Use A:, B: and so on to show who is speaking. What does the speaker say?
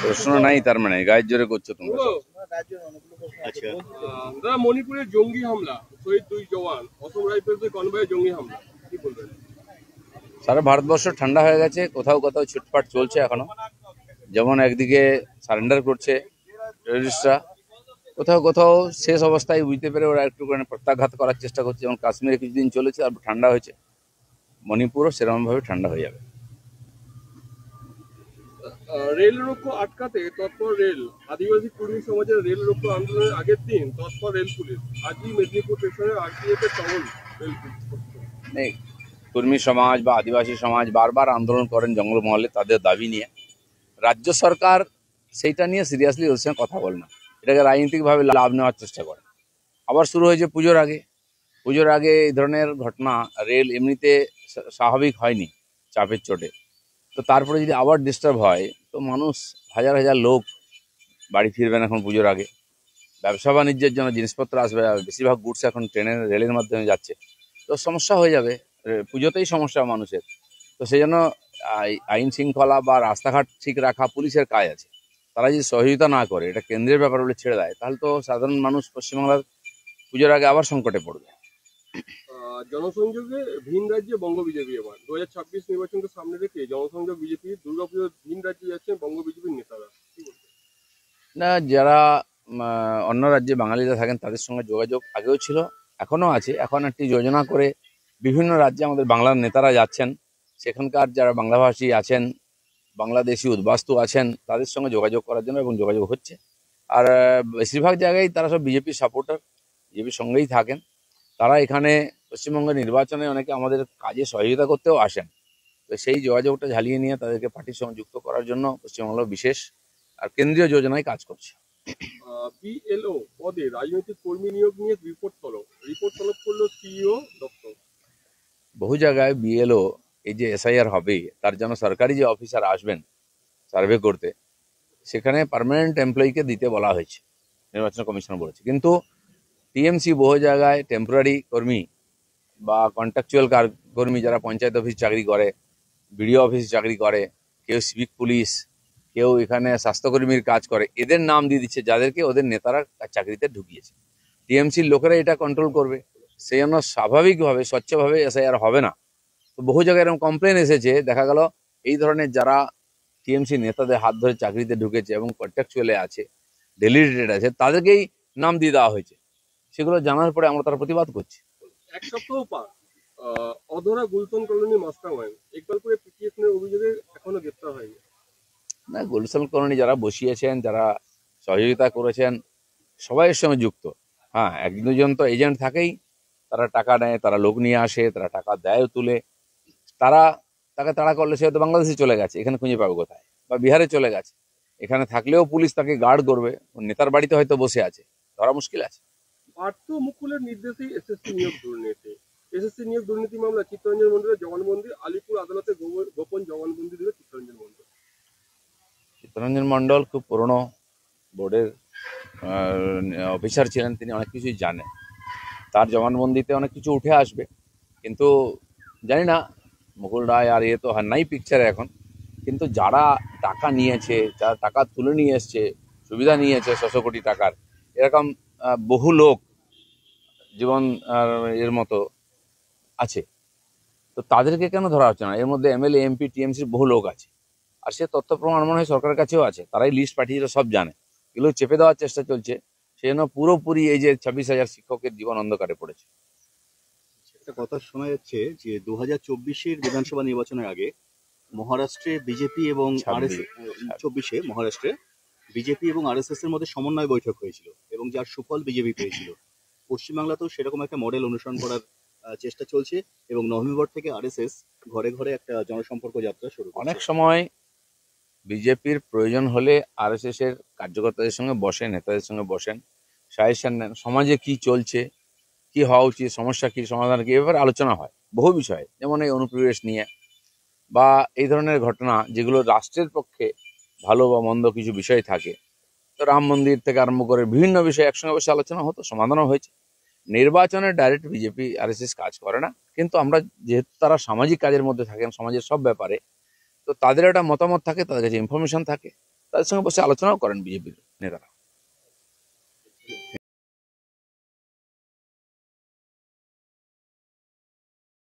A: প্রশ্ন নাই, তার মানে গায়ের জোরে করছো তোমরা।
B: আচ্ছা দাদা, মণিপুরে জঙ্গি হামলা, শহীদ 2 জওয়ান, অসম রাইফেলসের কনভয়ে জঙ্গি হামলা, কি বলবেন?
A: সারা ভারতবর্ষ ঠান্ডা হয়ে গেছে, কোথাও কোথাও ছুটপাট চলছে এখনো। যেমন একদিকে সারেন্ডার করছে টেররিস্টরা, কোথাও কোথাও শেষ অবস্থায় বুঝতে পেরে ওরা একটু প্রত্যাঘাত করার চেষ্টা করছে। যেমন কাশ্মীরে কিছুদিন চলেছে, আর ঠান্ডা হয়েছে, মণিপুরও সেরকমভাবে ঠান্ডা হয়ে যাবে।
B: রেল রোকো আটকাতে তৎপর রেল, আদিবাসী কর্মী সমাজের রেল রোকো আন্দোলনের আগের দিন তৎপর রেল পুলিশ, আজই মেদিনীপুর স্টেশনে আরপিএফ এর টহল রেল পুলিশ।
A: কর্মী সমাজ বা আদিবাসী সমাজ বারবার আন্দোলন করেন জঙ্গলমহলে তাদের দাবি নিয়ে। রাজ্য সরকার সেইটা নিয়ে সিরিয়াসলি ওর সঙ্গে কথা বলে না, এটাকে রাজনৈতিকভাবে লাভ নেওয়ার চেষ্টা করে। আবার শুরু হয়েছে পুজোর আগে। পুজোর আগে এই ধরনের ঘটনা, রেল এমনিতে স্বাভাবিক হয়নি চাপের চোটে, তো তারপরে যদি আবার ডিস্টার্ব হয় তো মানুষ, হাজার হাজার লোক বাড়ি ফিরবেন এখন পুজোর আগে। ব্যবসা বাণিজ্যের জন্য জিনিসপত্র আসবে, বেশিরভাগ গুডস এখন ট্রেনের রেলের মাধ্যমে যাচ্ছে, তো সমস্যা হয়ে যাবে। পুজোতেই সমস্যা মানুষের, তো সেই জন্য আইন শৃঙ্খলা বা রাস্তাঘাট ঠিক রাখা পুলিশের কাজ আছে। তারা যদি সহযোগিতা না করে, এটা কেন্দ্রের ব্যাপার বলে ছেড়ে দেয়, তাহলে তো সাধারণ মানুষ পশ্চিমবাংলার পুজোর আগে আবার সংকটে পড়বে।
B: জনসংযোগে ভিন রাজ্যে বঙ্গ বিজেপি, এবার 2026 নির্বাচনকে সামনে রেখে জনসংযোগ বিজেপি, দুর্গাপুজোর ভিন রাজ্যে যাচ্ছেন বঙ্গ বিজেপির নেতারা, কি বলবেন?
A: না, যারা অন্য রাজ্যে বাঙালিরা থাকেন তাদের সঙ্গে যোগাযোগ আগেও ছিল, এখনও আছে। এখন একটি যোজনা করে বিভিন্ন রাজ্যে আমাদের বাংলার নেতারা যাচ্ছেন, সেখানকার যারা বাংলাভাষী আছেন, বাংলাদেশি উদ্বাস্তু আছেন, তাদের সঙ্গে যোগাযোগ করার জন্য, এবং যোগাযোগ হচ্ছে। আর বেশিরভাগ জায়গায় তারা সব বিজেপির সাপোর্টার, বিজেপির সঙ্গেই থাকেন। তারা এখানে পশ্চিমবঙ্গের নির্বাচনে অনেকে আমাদের কাজে সহযোগিতা করতেও আসেন, তো সেই যোগাযোগটা ঝালিয়ে নিয়ে তাদেরকে পার্টির সঙ্গে যুক্ত করার জন্য পশ্চিমবঙ্গ বিশেষ আর কেন্দ্রীয় যোজনায় কাজ করছে।
B: বিএলও পদে রাজনৈতিক কর্মী নিয়োগ নিয়ে রিপোর্ট তলব করলো সিইও দপ্তর।
A: বহু জায়গায় বিএলও, এই যে এসআইআর হবে, তার জন্য সরকারি যে অফিসার আসবেন সার্ভে করতে, সেখানে পার্মানেন্ট এমপ্লয়িকে দিতে বলা হয়েছে, নির্বাচন কমিশন বলেছে। কিন্তু টিএমসি বহু জায়গায় টেম্পোরারি কর্মী বা কন্ট্রাকচুয়াল কর্মী, যারা পঞ্চায়েত অফিস চাকরি করে, বিডিও অফিসে চাকরি করে, কেউ সিভিক পুলিশ, কেউ এখানে স্বাস্থ্যকর্মীর কাজ করে, এদের নাম দিয়ে দিচ্ছে, যাদেরকে ওদের নেতারা চাকরিতে ঢুকিয়েছে। টিএমসির লোকেরা এটা কন্ট্রোল করবে, সেই জন্য স্বাভাবিকভাবে স্বচ্ছভাবে এসআইআর হবে না। তো বহু জায়গায় এরকম কমপ্লেন এসেছে, দেখা গেল এই ধরনের যারা টিএমসি নেতাদের হাত ধরে চাকরিতে ঢুকেছে এবং কন্ট্রাকচুয়ালে আছে, ডেলিগেটেড আছে, তাদেরকেই নাম দিয়ে দেওয়া হয়েছে। সেগুলো জানার পরে আমরা তার প্রতিবাদ করছি।
B: এক সপ্তাহ পার, অধরা গুলশন কলোনি মাস্টারমাইন্ড ইকবালপুরে পিটিএসের অভিযোগে এখনো গ্রেপ্তার হয়নি।
A: না, গুলশান কলোনি যারা বসিয়েছেন, যারা সহযোগিতা করেছেন, সবাই এর সঙ্গে যুক্ত। হ্যাঁ, এক দুজন তো এজেন্ট থাকেই, তারা টাকা নেয়, তারা লোক নিয়ে আসে, তারা টাকা দেয় তুলে। তারা তাকে তাড়া করলে সে হয়তো বাংলাদেশে চলে গেছে, এখানে খুঁজে পাবে কোথায়, বা বিহারে চলে গেছে, এখানে থাকলেও পুলিশ তাকে গার্ড করবে, নেতার বাড়িতে হয়তো বসে আছে, ধরা মুশকিল আছে।
B: পার্থ মুকুলের নির্দেশেই এসএসসি নিয়োগ দুর্নীতি মামলা চিত্তরঞ্জন মন্ডলের জবানবন্দি, আলিপুর আদালতে গোপন জবানবন্দি দিল চিত্তরঞ্জন মন্ডল।
A: চিত্তরঞ্জন মন্ডল খুব পুরনো বোর্ডের অফিসার ছিলেন, তিনি অনেক কিছুই জানেন, তার জবানবন্দিতে অনেক কিছু উঠে আসবে। কিন্তু জানি না, মুকুল রায় আর তো নাই পিকচারে এখন, কিন্তু যারা টাকা নিয়েছে, যারা টাকা তুলে নিয়ে এসছে, সুবিধা নিয়েছে 600 কোটি টাকার, এরকম বহু লোক জীবন এর মতো আছে, তো তাদেরকে কেন ধরা হচ্ছে না? এর মধ্যে এমএলএ, এমপি, টিএমসির বহু লোক আছে, আর সে তথ্য প্রমাণ মনে হয় সরকারের কাছেও আছে, তারাই লিস্ট পাঠিয়েছে, সব জানে। এগুলো চেপে দেওয়ার চেষ্টা চলছে, সেই জন্য পুরোপুরি এই যে 26,000 শিক্ষকের জীবন অন্ধকারে পড়েছে।
C: একটা কথা শোনা যাচ্ছে যে 2024-এর বিধানসভা নির্বাচনের আগে মহারাষ্ট্রে বিজেপি এবং মহারাষ্ট্রে বিজেপি এবং আরএসএস এর মধ্যে সমন্বয় বৈঠক হয়েছিল এবং যার সুফল বিজেপি পেয়েছিল। পশ্চিমবাংলাতেও সেরকম একটা মডেল অনুসরণ করার চেষ্টা চলছে এবং নভেম্বর থেকে আরএসএস ঘরে ঘরে একটা জনসম্পর্ক যাত্রা শুরু করছে।
A: অনেক সময় বিজেপির প্রয়োজন হলে আরএসএস এর কার্যকর্তাদের সঙ্গে বসেন, নেতাদের সঙ্গে বসেন, সাজেশন নেন, সমাজে কি চলছে, কি হওয়া উচিত, সমস্যা কি, সমাধান কি, এভাবে আলোচনা হয় বহু বিষয়ে। যেমন এই অনুপ্রবেশ নিয়ে বা এই ধরনের ঘটনা, যেগুলো রাষ্ট্রের পক্ষে ভালো বা মন্দ কিছু বিষয় থাকে, তো রাম মন্দির থেকে আরম্ভ করে বিভিন্ন বিষয় একসঙ্গে বসে আলোচনা হতো, সমাধানও হয়েছে। নির্বাচনে ডাইরেক্ট বিজেপি আরএসএস কাজ করে না, কিন্তু আমরা যেহেতু তারা সামাজিক কাজের মধ্যে থাকেন, সমাজের সব ব্যাপারে, তো তাদের একটা মতামত থাকে, তাদের কাছে ইনফরমেশন থাকে, তাদের সঙ্গে বসে আলোচনাও করেন বিজেপির নেতারা।